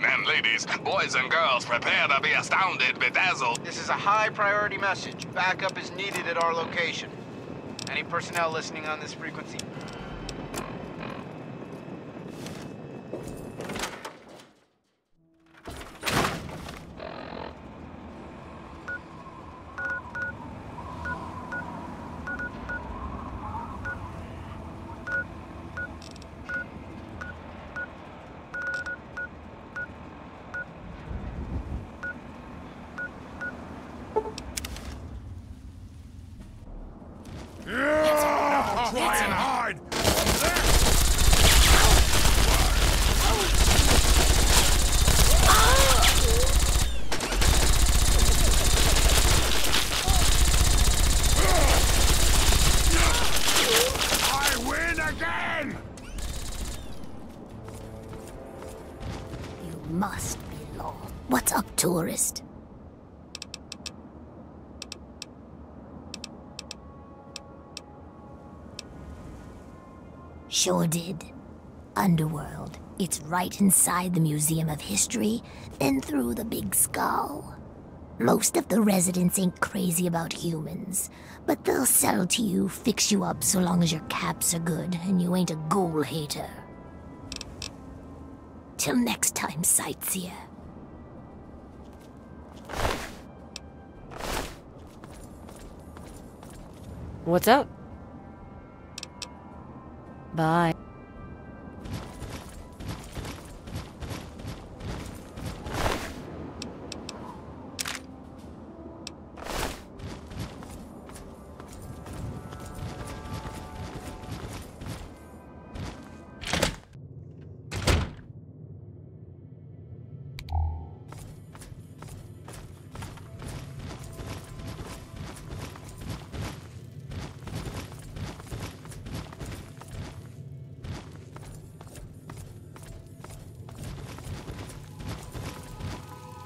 Gentlemen and ladies, boys and girls, prepare to be astounded, bedazzled. This is a high-priority message. Backup is needed at our location. Any personnel listening on this frequency? Try and hide! I win again! You must be lost. What's up, tourist? Sure did. Underworld. It's right inside the Museum of History, then through the Big Skull. Most of the residents ain't crazy about humans, but they'll sell to you, fix you up so long as your caps are good and you ain't a ghoul hater. Till next time, sightseer. What's up? Bye.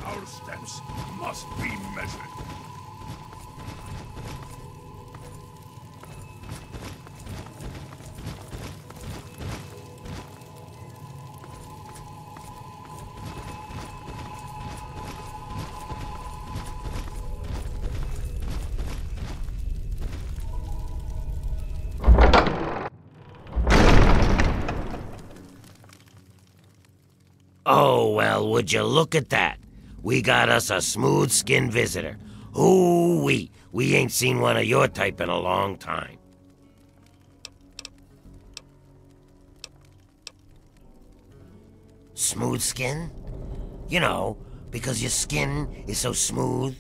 Our steps must be measured. Oh, well, would you look at that? We got us a smooth-skinned visitor. Ooh-wee, we ain't seen one of your type in a long time. Smooth skin? You know, because your skin is so smooth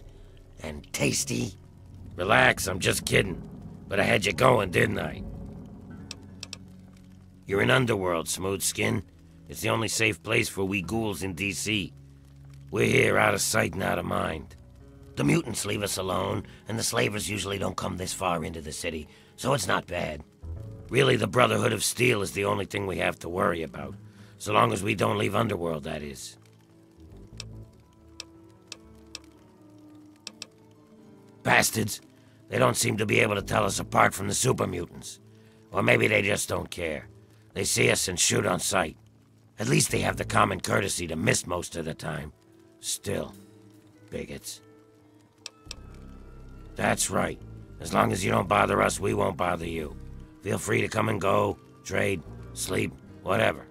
and tasty. Relax, I'm just kidding. But I had you going, didn't I? You're in Underworld, Smooth Skin. It's the only safe place for we ghouls in D.C. We're here out of sight and out of mind. The mutants leave us alone, and the slavers usually don't come this far into the city, so it's not bad. Really, the Brotherhood of Steel is the only thing we have to worry about. So long as we don't leave Underworld, that is. Bastards. They don't seem to be able to tell us apart from the super mutants. Or maybe they just don't care. They see us and shoot on sight. At least they have the common courtesy to miss most of the time. Still, bigots. That's right. As long as you don't bother us, we won't bother you. Feel free to come and go, trade, sleep, whatever.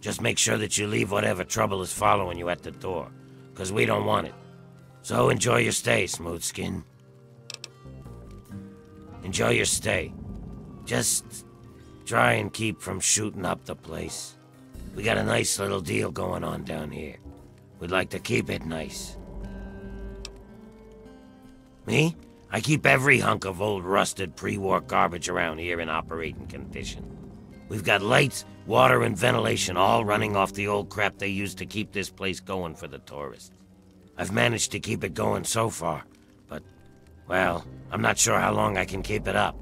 Just make sure that you leave whatever trouble is following you at the door, 'cause we don't want it. So enjoy your stay, Smooth Skin. Enjoy your stay. Just try and keep from shooting up the place. We got a nice little deal going on down here. We'd like to keep it nice. Me? I keep every hunk of old rusted pre-war garbage around here in operating condition. We've got lights, water, and ventilation all running off the old crap they used to keep this place going for the tourists. I've managed to keep it going so far, but, well, I'm not sure how long I can keep it up.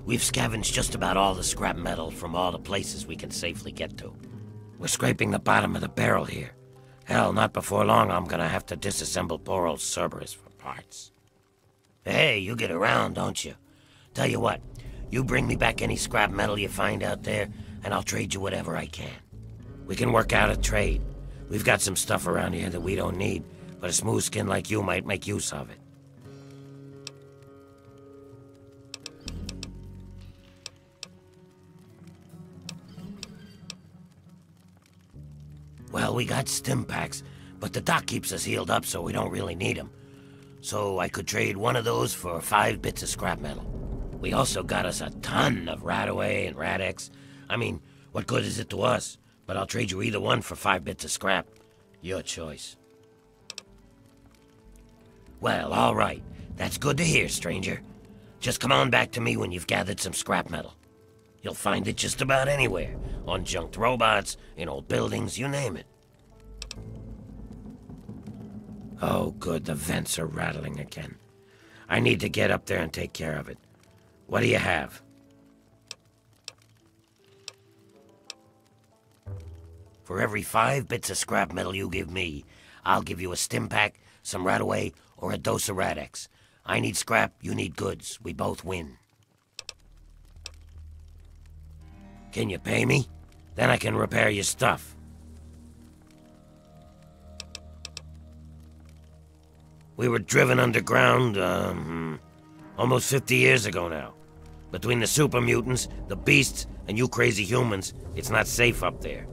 We've scavenged just about all the scrap metal from all the places we can safely get to. We're scraping the bottom of the barrel here. Hell, not before long I'm gonna have to disassemble poor old Cerberus for parts. Hey, you get around, don't you? Tell you what, you bring me back any scrap metal you find out there, and I'll trade you whatever I can. We can work out a trade. We've got some stuff around here that we don't need, but a smooth skin like you might make use of it. Well, we got stim packs, but the doc keeps us healed up so we don't really need them. So I could trade one of those for 5 bits of scrap metal. We also got us a ton of Radaway and Radex. I mean, what good is it to us? But I'll trade you either one for 5 bits of scrap. Your choice. Well, all right. That's good to hear, stranger. Just come on back to me when you've gathered some scrap metal. You'll find it just about anywhere. On junked robots, in old buildings, you name it. Oh, good, the vents are rattling again. I need to get up there and take care of it. What do you have? For every 5 bits of scrap metal you give me, I'll give you a stim pack, some Radaway, or a dose of Radex. I need scrap, you need goods. We both win. Can you pay me? Then I can repair your stuff. We were driven underground, almost 50 years ago now. Between the super mutants, the beasts, and you crazy humans, it's not safe up there.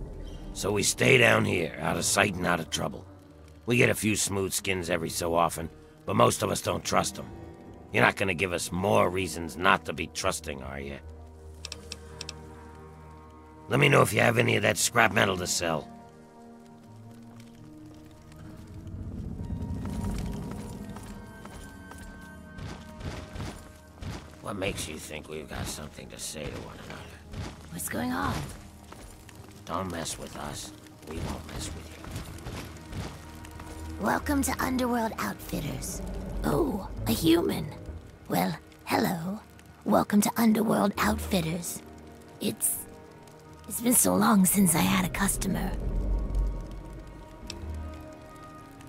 So we stay down here, out of sight and out of trouble. We get a few smooth skins every so often, but most of us don't trust them. You're not gonna give us more reasons not to be trusting, are you? Let me know if you have any of that scrap metal to sell. What makes you think we've got something to say to one another? What's going on? Don't mess with us. We won't mess with you. Welcome to Underworld Outfitters. Oh, a human. Well, hello. Welcome to Underworld Outfitters. It's been so long since I had a customer.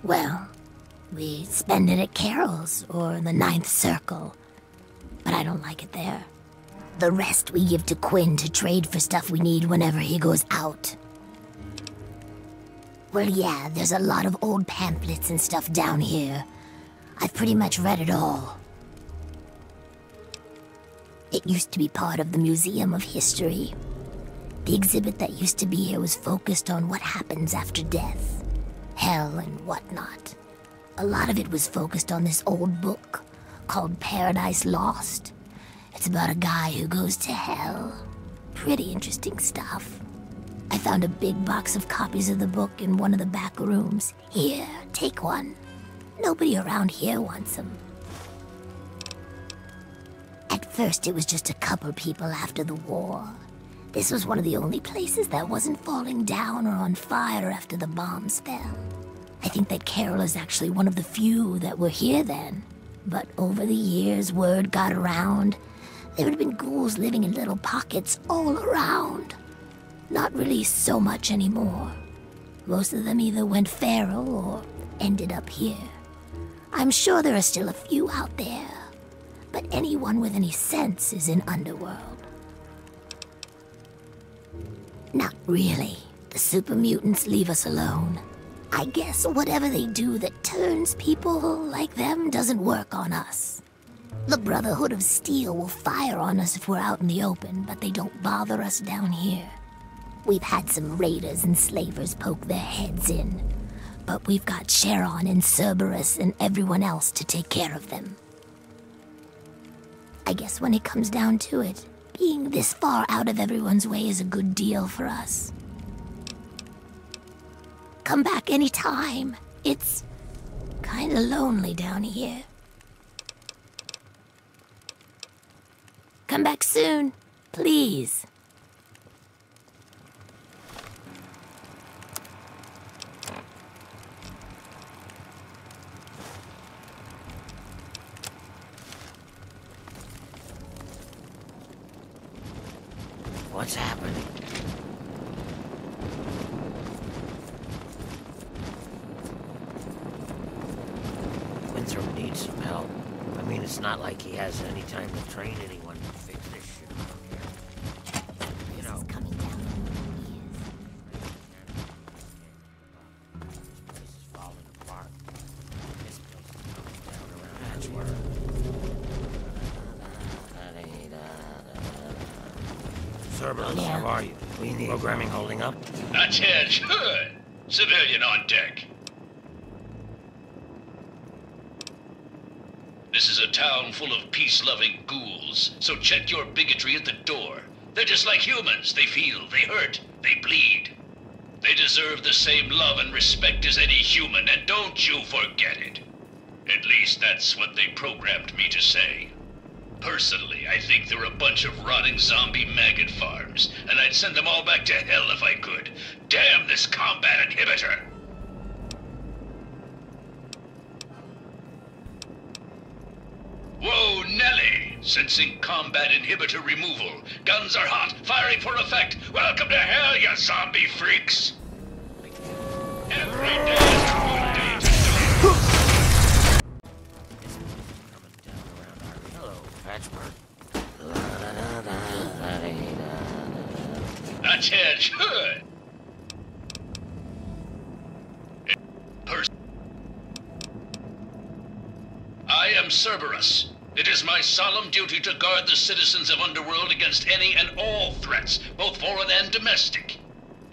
Well, we spend it at Carol's or the Ninth Circle. But I don't like it there. The rest we give to Quinn to trade for stuff we need whenever he goes out. Well, yeah, there's a lot of old pamphlets and stuff down here. I've pretty much read it all. It used to be part of the Museum of History. The exhibit that used to be here was focused on what happens after death, hell and whatnot. A lot of it was focused on this old book called Paradise Lost. It's about a guy who goes to hell. Pretty interesting stuff. I found a big box of copies of the book in one of the back rooms. Here, take one. Nobody around here wants them. At first, it was just a couple people after the war. This was one of the only places that wasn't falling down or on fire after the bombs fell. I think that Carol is actually one of the few that were here then. But over the years, word got around. There had been ghouls living in little pockets all around. Not really so much anymore. Most of them either went feral or ended up here. I'm sure there are still a few out there, but anyone with any sense is in Underworld. Not really. The super mutants leave us alone. I guess whatever they do that turns people like them doesn't work on us. The Brotherhood of Steel will fire on us if we're out in the open, but they don't bother us down here. We've had some raiders and slavers poke their heads in, but we've got Sharon and Cerberus and everyone else to take care of them. I guess when it comes down to it, being this far out of everyone's way is a good deal for us. Come back anytime. It's kinda lonely down here. Come back soon, please. What's happening? Winthrop needs some help. I mean, it's not like he has any time to train anyone to fix this shit around here. You know. This is coming down on my ears. Turbulence, how are you? We need programming holding up? That's it. Good. Civilian on deck. This is a town full of peace-loving ghouls, so check your bigotry at the door. They're just like humans. They feel, they hurt, they bleed. They deserve the same love and respect as any human, and don't you forget it. At least that's what they programmed me to say. Personally, I think they're a bunch of rotting zombie maggot farms, and I'd send them all back to hell if I could. Damn this combat inhibitor! Whoa, Nelly! Sensing combat inhibitor removal. Guns are hot, firing for effect. Welcome to hell, you zombie freaks! Every day is a good day to Coming down around our... Hello, Patchwork. That's it. Good. I am Cerberus. It is my solemn duty to guard the citizens of Underworld against any and all threats, both foreign and domestic.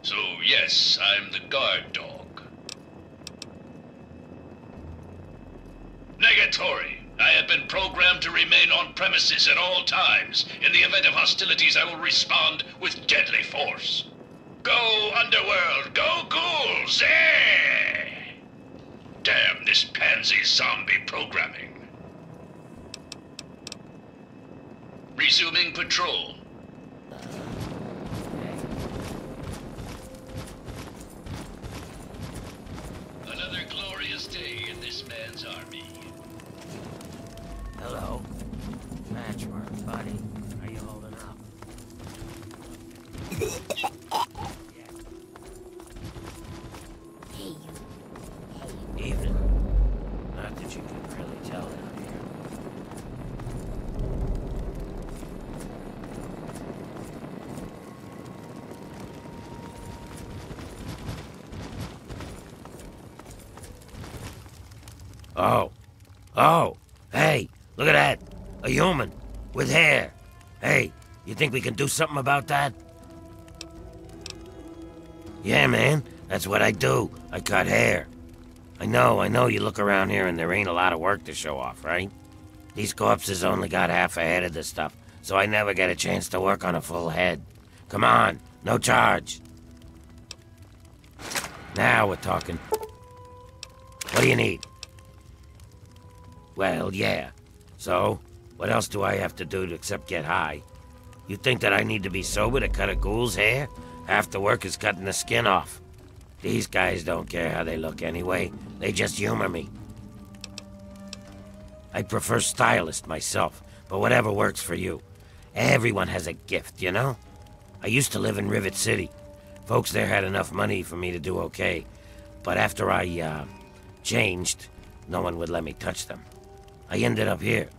So yes, I'm the guard dog. Negatory. I have been programmed to remain on premises at all times. In the event of hostilities, I will respond with deadly force. Go, Underworld! Go, ghouls! Eh! Damn this pansy zombie programming. Resuming patrol. Another glorious day in this man's army. Hello. Patchwork, buddy. Are you holding up? Hey, you. Evening. Not that you can really tell down here. Oh, hey, look at that. A human with hair. Hey, you think we can do something about that? Yeah, man, that's what I do. I cut hair. I know you look around here and there ain't a lot of work to show off, right? These corpses only got half a head of the stuff, so I never get a chance to work on a full head. Come on, no charge. Now we're talking. What do you need? Well, yeah. So, what else do I have to do except get high? You think that I need to be sober to cut a ghoul's hair? Half the work is cutting the skin off. These guys don't care how they look anyway. They just humor me. I prefer stylist myself, but whatever works for you. Everyone has a gift, you know? I used to live in Rivet City. Folks there had enough money for me to do okay. But after I, changed, no one would let me touch them. I ended up here.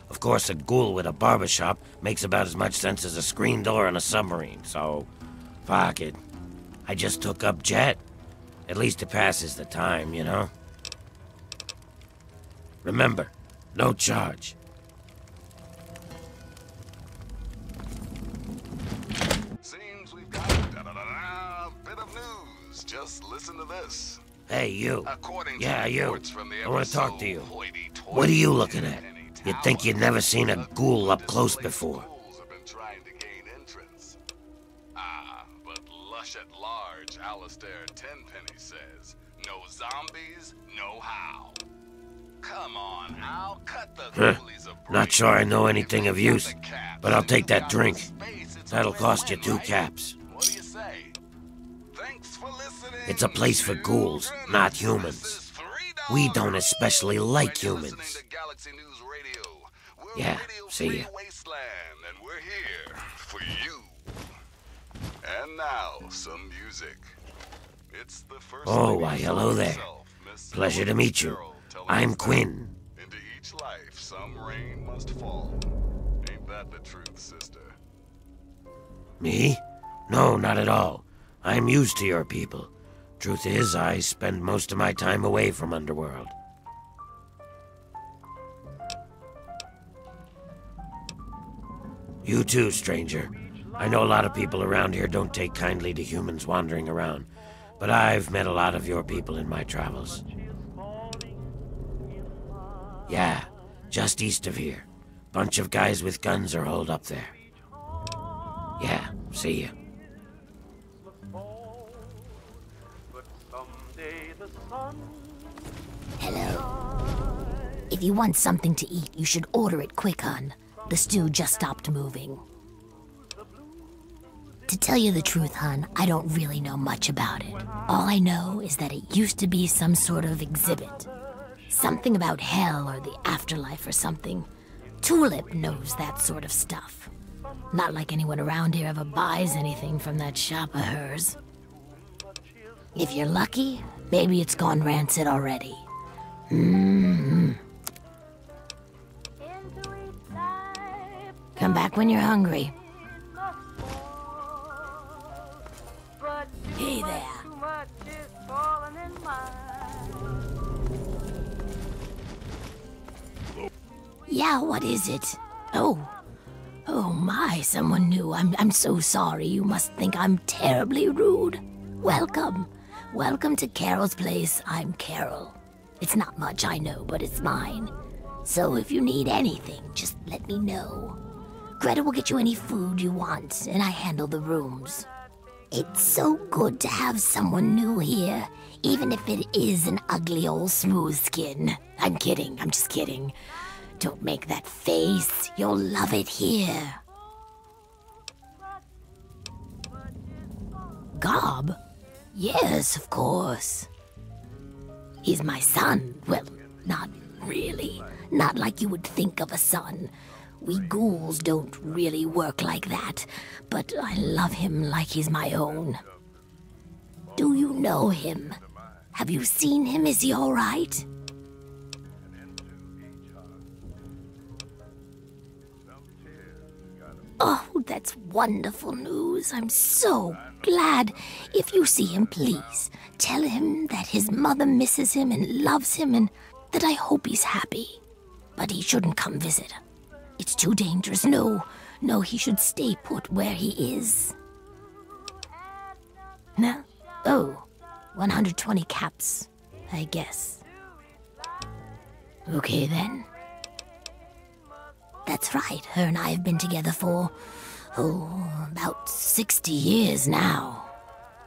Of course, a ghoul with a barbershop makes about as much sense as a screen door on a submarine, so... fuck it. I just took up Jet. At least it passes the time, you know? Remember, no charge. Seems we've got a bit of news. Just listen to this. Hey, you. According Yeah, to you. reports from the I want to talk to you. ever-so-hoity-toity What are you looking at? Penny You'd think you'd never seen a ghoul up close before. Ghouls have been trying to gain entrance. But lush at large, Alistair Tenpenny says, no zombies, no how. Come on, Al, cut the ghoulies a break. Not sure I know anything of You've use, got the caps, but I'll take you've that got the drink. space, it's That'll a cost you win-win, 2 caps. right? What do you say? Thanks for listening. It's a place for ghouls, children. not This humans. is We $3. don't especially like When you're listening humans. to Galaxy News Radio, we're Yeah, Radio see Free ya. Wasteland, and we're here for you. And now, some music. It's the first Oh, lady why, hello herself, there. Miss Pleasure to meet you. Fitzgerald, telling I'm us that Quinn. into each life, some rain must fall. Ain't that the truth, sister? Me? No, not at all. I'm used to your people. Truth is, I spend most of my time away from Underworld. You too, stranger. I know a lot of people around here don't take kindly to humans wandering around, but I've met a lot of your people in my travels. Yeah, just east of here. Bunch of guys with guns are holed up there. Yeah, see ya. Hello. If you want something to eat, you should order it quick, hon. The stew just stopped moving. To tell you the truth, hon, I don't really know much about it. All I know is that it used to be some sort of exhibit. Something about hell or the afterlife or something. Tulip knows that sort of stuff. Not like anyone around here ever buys anything from that shop of hers. If you're lucky, maybe it's gone rancid already. Come back when you're hungry. Hey there. Yeah, what is it? Oh my, someone new. I'm so sorry. You must think I'm terribly rude. Welcome to Carol's place. I'm Carol. It's not much, I know, but it's mine. So if you need anything, just let me know. Greta will get you any food you want, and I handle the rooms. It's so good to have someone new here, even if it is an ugly old smooth skin. I'm kidding, I'm just kidding. Don't make that face. You'll love it here. Gob? Yes, of course. He's my son. Well, not really. Not like you would think of a son. We ghouls don't really work like that, but I love him like he's my own. Do you know him? Have you seen him? Is he all right? Oh, that's wonderful news. I'm so glad. If you see him, please, tell him that his mother misses him and loves him and that I hope he's happy. But he shouldn't come visit. It's too dangerous. No, he should stay put where he is. No? Oh, 120 caps, I guess. Okay, then. That's right, her and I have been together for, about 60 years now.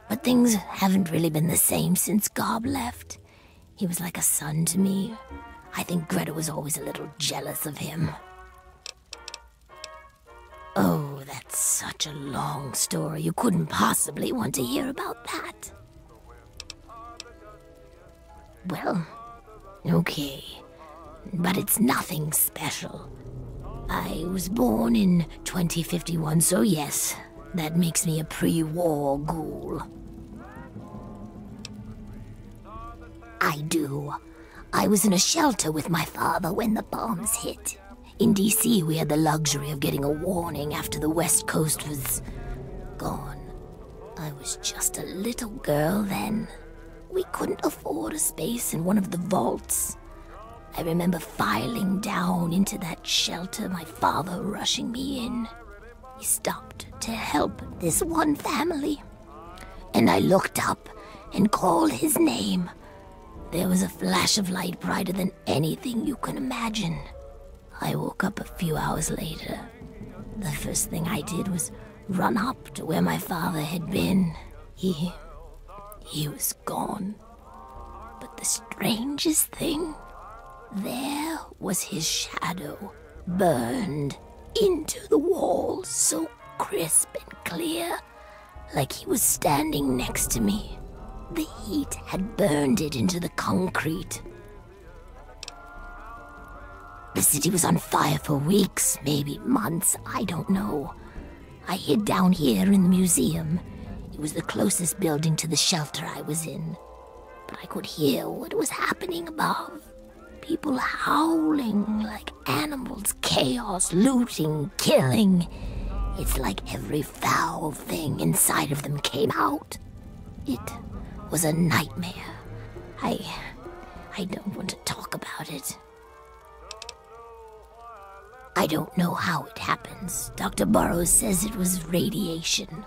But things haven't really been the same since Gob left. He was like a son to me. I think Greta was always a little jealous of him. Oh, that's such a long story. You couldn't possibly want to hear about that. Well, okay. But it's nothing special. I was born in 2051, so yes, that makes me a pre-war ghoul. I do. I was in a shelter with my father when the bombs hit. In DC, we had the luxury of getting a warning after the West Coast was gone. I was just a little girl then. We couldn't afford a space in one of the vaults. I remember filing down into that shelter, my father rushing me in. He stopped to help this one family. And I looked up and called his name. There was a flash of light brighter than anything you can imagine. I woke up a few hours later. The first thing I did was run up to where my father had been. He was gone. But the strangest thing, there was his shadow, burned into the wall, so crisp and clear, like he was standing next to me. The heat had burned it into the concrete. The city was on fire for weeks, maybe months, I don't know. I hid down here in the museum. It was the closest building to the shelter I was in. But I could hear what was happening above. People howling like animals, chaos, looting, killing. It's like every foul thing inside of them came out. It was a nightmare. I don't want to talk about it. I don't know how it happens. Dr. Burroughs says it was radiation.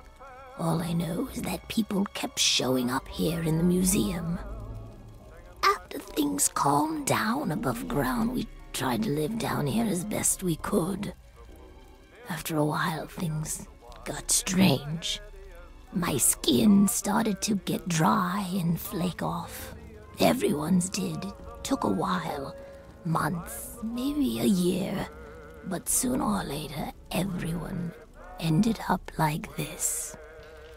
All I know is that people kept showing up here in the museum. After things calmed down above ground, we tried to live down here as best we could. After a while, things got strange. My skin started to get dry and flake off. Everyone's did. It took a while. Months, maybe a year. But sooner or later, everyone ended up like this.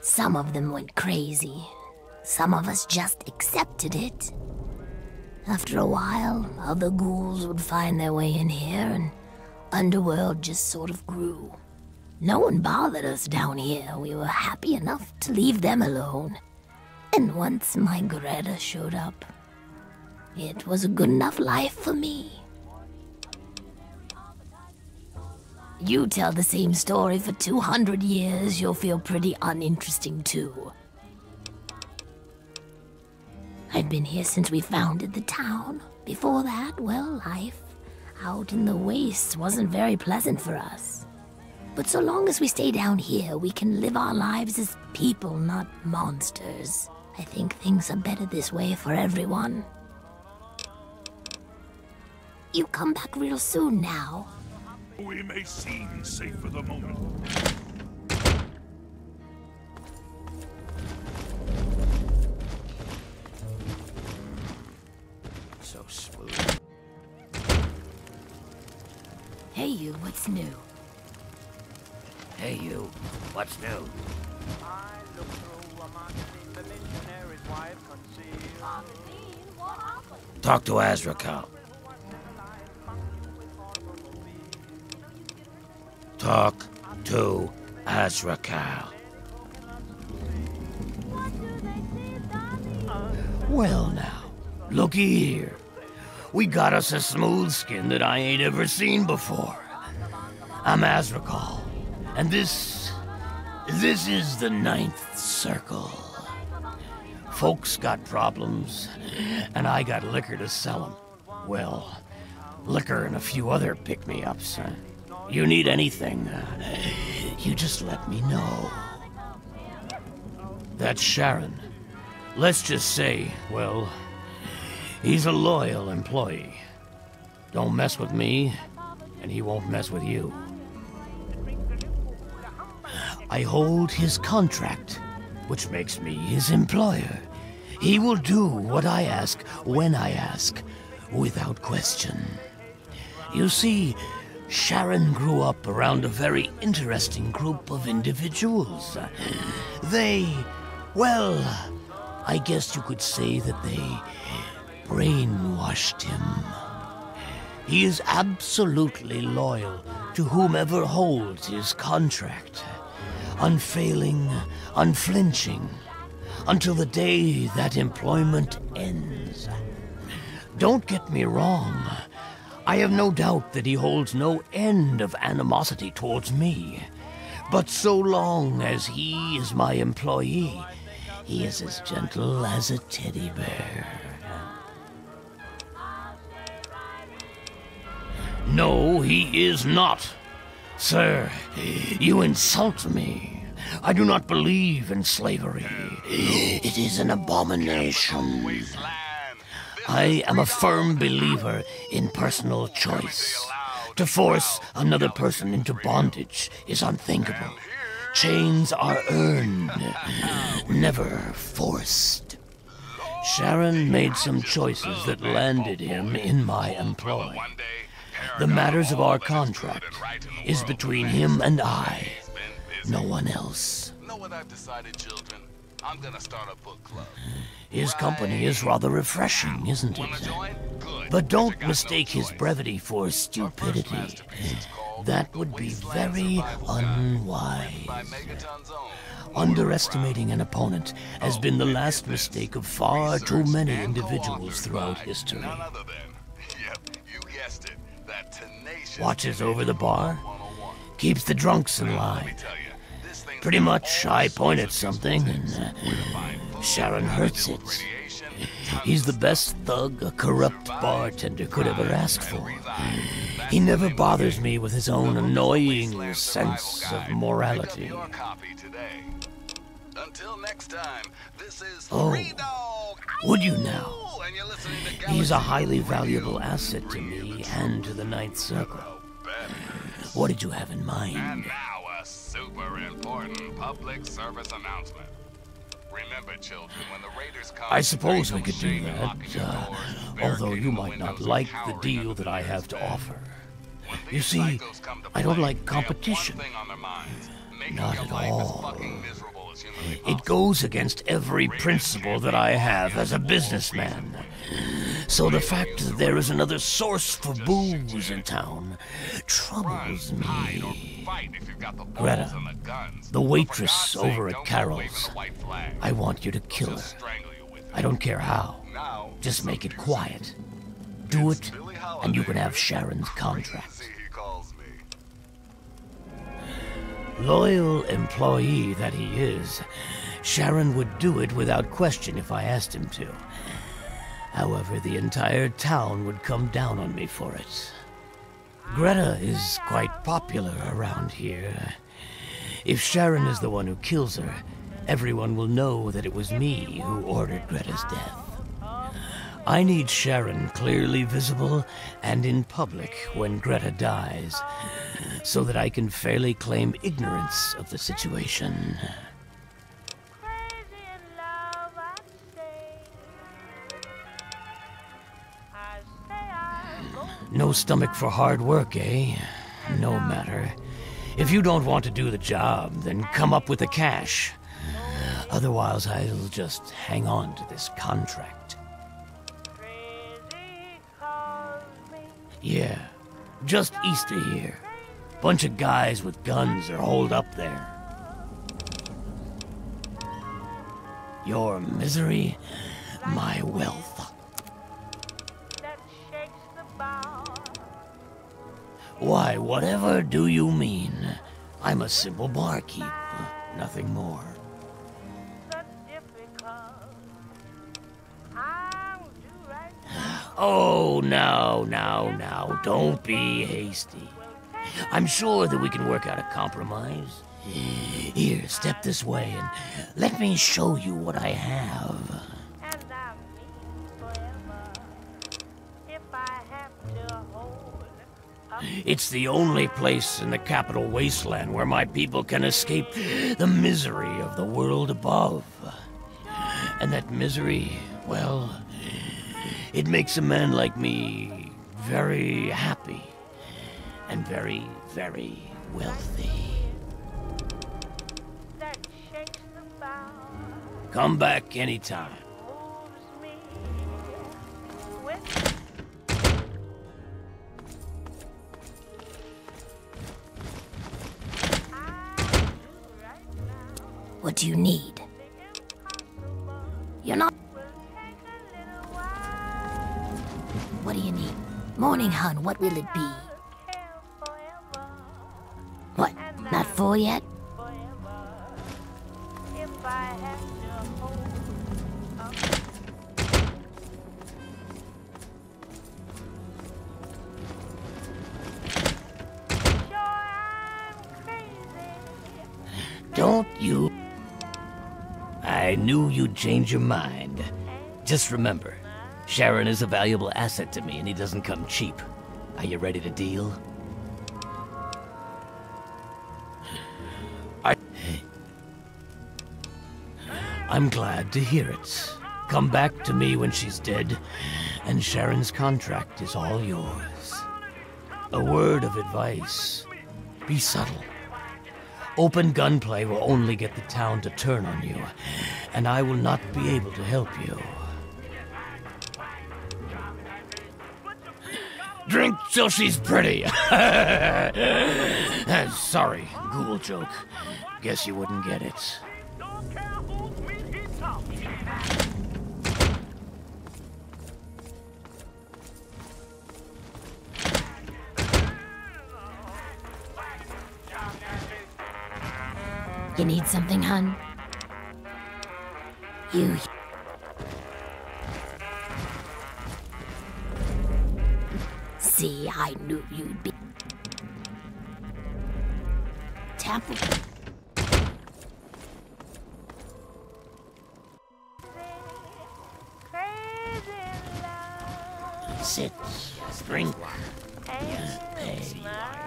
Some of them went crazy. Some of us just accepted it. After a while, other ghouls would find their way in here, and Underworld just sort of grew. No one bothered us down here. We were happy enough to leave them alone. And once my Greta showed up, it was a good enough life for me. You tell the same story for 200 years, you'll feel pretty uninteresting too. I've been here since we founded the town. Before that, well, life out in the wastes wasn't very pleasant for us. But so long as we stay down here, we can live our lives as people, not monsters. I think things are better this way for everyone. You come back real soon now. We may seem safe for the moment. So smooth. Hey you, what's new? Hey, you. What's new? I look through a magazine, the missionary's wife concealed. Talk to Azrakal. Talk to Azrakal. Well now, looky here. We got us a smooth skin that I ain't ever seen before. I'm Azrakal, and this is the 9th Circle. Folks got problems, and I got liquor to sell 'em. Well, liquor and a few other pick-me-ups. You need anything, you just let me know. That's Sharon. Let's just say, well, he's a loyal employee. Don't mess with me, and he won't mess with you. I hold his contract, which makes me his employer. He will do what I ask, when I ask, without question. You see, Sharon grew up around a very interesting group of individuals. Well, I guess you could say that they brainwashed him. He is absolutely loyal to whomever holds his contract. Unfailing, unflinching, until the day that employment ends. Don't get me wrong. I have no doubt that he holds no end of animosity towards me. But so long as he is my employee, he is as gentle as a teddy bear. No, he is not. Sir, you insult me. I do not believe in slavery. It is an abomination. I am a firm believer in personal choice. To force another person into bondage is unthinkable. Chains are earned, never forced. Sharon made some choices that landed him in my employ. The matters of our contract is between him and I, no one else. Know what I've decided, children? I'm gonna start a book club. His company is rather refreshing, isn't it? But don't mistake his brevity for stupidity. That would be very unwise. Underestimating an opponent has been the last mistake of far too many individuals throughout history. Watches over the bar, keeps the drunks in line. Pretty much, I point at something, and Sharon hurts it. He's the best thug a corrupt bartender could ever ask for. He never bothers me with his own annoying sense of morality. Until next time, this is Oh, would you now? and you're listening to He's a highly valuable asset to me and to the Ninth Circle. What did you have in And mind? now a super important public service announcement. Remember, children, when the raiders come, I suppose we there's could no do shame in locking your that, doors, although you barricading the might not windows, and like the cowering deal under that the I nearest have to bed. offer. When You these see, psychos come to I don't play, like they have competition. one thing on their minds, making Not your at life as all. fucking miserable as humanly It possible. goes against every principle that I have as a businessman. So the fact that there is another source for booze in town troubles Hide or me. fight if you've got the balls Greta, and the guns. the But for waitress God's sake, over at don't go Carol's, waving the white flag. I want you to kill Just her. strangle you with it. I don't care how. Now, Just make it some quiet. Do It's it, Billie and you can Holiday have with Sharon's contract. Crazy, he calls me. Loyal employee that he is, Sharon would do it without question if I asked him to. However, the entire town would come down on me for it. Greta is quite popular around here. If Sharon is the one who kills her, everyone will know that it was me who ordered Greta's death. I need Sharon clearly visible and in public when Greta dies, so that I can fairly claim ignorance of the situation. Crazy in love, I say I go. No stomach for hard work, eh? No matter. If you don't want to do the job, then come up with the cash. Otherwise, I'll just hang on to this contract. Crazy calls me. Yeah, just east of here. Bunch of guys with guns are holed up there. Your misery, my wealth. That shakes the bow. Why, whatever do you mean? I'm a simple barkeep, nothing more. So difficult. I'm do right now. Oh, now, don't be hasty. I'm sure that we can work out a compromise. Here, step this way and let me show you what I have. And I mean forever. If I have to hold up. It's the only place in the capital wasteland where my people can escape the misery of the world above. And that misery, well, it makes a man like me very happy and very, very wealthy. That shakes the bow. Come back anytime. Moves me with I do right now. What do you need? The impossible You're not. will take a little while. What do you need? Morning, hun, what will it be? Care forever, What? Not full yet? forever. If I have to hold up. Sure, I'm crazy. Don't you? I knew you'd change your mind. Just remember, Sharon is a valuable asset to me and he doesn't come cheap. Are you ready to deal? I'm glad to hear it. Come back to me when she's dead, and Sharon's contract is all yours. A word of advice. Be subtle. Open gunplay will only get the town to turn on you, and I will not be able to help you. Drink till she's pretty. Sorry, ghoul joke. Guess you wouldn't get it. Don't care who's sweet he talks. You need something, hun? You. See, I knew you'd be... Temple... Crazy love. Sit. Drink. Yes, Hey,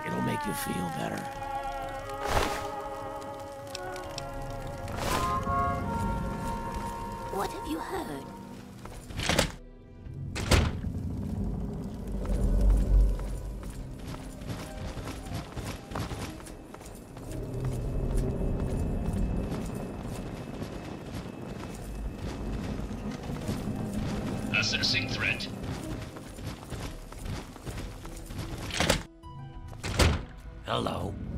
it'll make you feel better. What have you heard? Assessing threat. Hello.